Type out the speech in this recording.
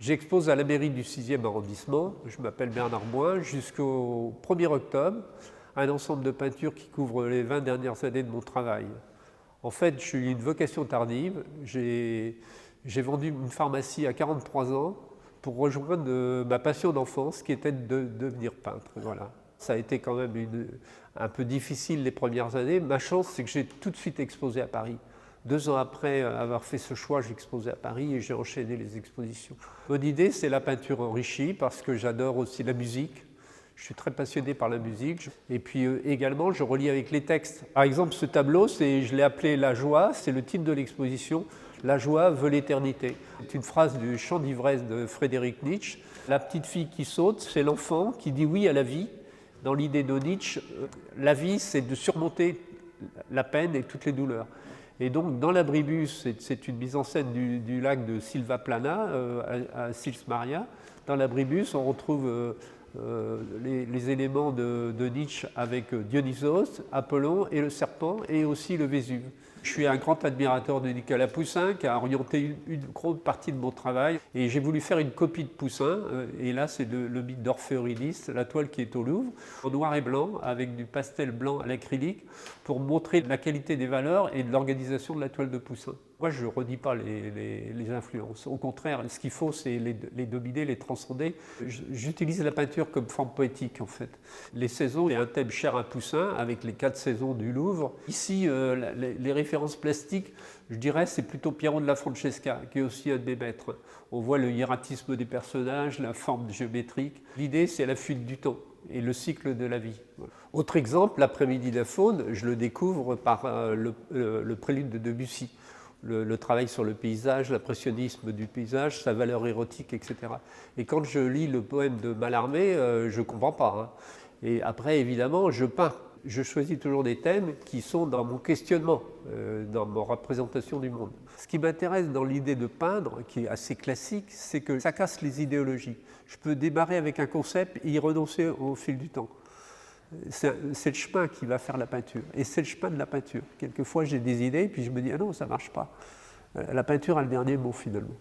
J'expose à la mairie du 6e arrondissement, je m'appelle Bernard Moin, jusqu'au 1er octobre, un ensemble de peintures qui couvre les 20 dernières années de mon travail. En fait, je suis une vocation tardive, j'ai vendu une pharmacie à 43 ans pour rejoindre ma passion d'enfance qui était de devenir peintre. Voilà. Ça a été quand même un peu difficile les premières années. Ma chance, c'est que j'ai tout de suite exposé à Paris. 2 ans après avoir fait ce choix, j'ai exposé à Paris et j'ai enchaîné les expositions. Mon idée, c'est la peinture enrichie parce que j'adore aussi la musique. Je suis très passionné par la musique. Et puis également, je relie avec les textes. Par exemple, ce tableau, je l'ai appelé La joie, c'est le titre de l'exposition. La joie veut l'éternité. C'est une phrase du Chant d'ivresse de Friedrich Nietzsche. La petite fille qui saute, c'est l'enfant qui dit oui à la vie. Dans l'idée de Nietzsche, la vie, c'est de surmonter la peine et toutes les douleurs. Et donc, dans l'Abribus, c'est une mise en scène du lac de Silva Plana, à Sils Maria. Dans l'Abribus, on retrouve les éléments de Nietzsche avec Dionysos, Apollon et le serpent, et aussi le Vésuve. Je suis un grand admirateur de Nicolas Poussin, qui a orienté une grande partie de mon travail. Et j'ai voulu faire une copie de Poussin. Et là, c'est le mythe d'Orphée Eurydice, la toile qui est au Louvre, en noir et blanc, avec du pastel blanc à l'acrylique, pour montrer la qualité des valeurs et de l'organisation de la toile de Poussin. Moi, je ne redis pas les influences. Au contraire, ce qu'il faut, c'est les dominer, les transcender. J'utilise la peinture comme forme poétique, en fait. Les saisons, il y a un thème cher à Poussin, avec les 4 saisons du Louvre. Ici, les références plastiques, je dirais, c'est plutôt Piero della Francesca, qui est aussi un de mes maîtres. On voit le hiératisme des personnages, la forme géométrique. L'idée, c'est la fuite du temps et le cycle de la vie. Voilà. Autre exemple, l'après-midi de la faune, je le découvre par le prélude de Debussy. Le travail sur le paysage, l'impressionnisme du paysage, sa valeur érotique, etc. Et quand je lis le poème de Mallarmé, je ne comprends pas. Hein. Et après, évidemment, je peins. Je choisis toujours des thèmes qui sont dans mon questionnement, dans ma représentation du monde. Ce qui m'intéresse dans l'idée de peindre, qui est assez classique, c'est que ça casse les idéologies. Je peux démarrer avec un concept et y renoncer au fil du temps. C'est le chemin qui va faire la peinture. Et c'est le chemin de la peinture. Quelquefois, j'ai des idées, puis je me dis « Ah non, ça ne marche pas ». La peinture a le dernier mot, finalement.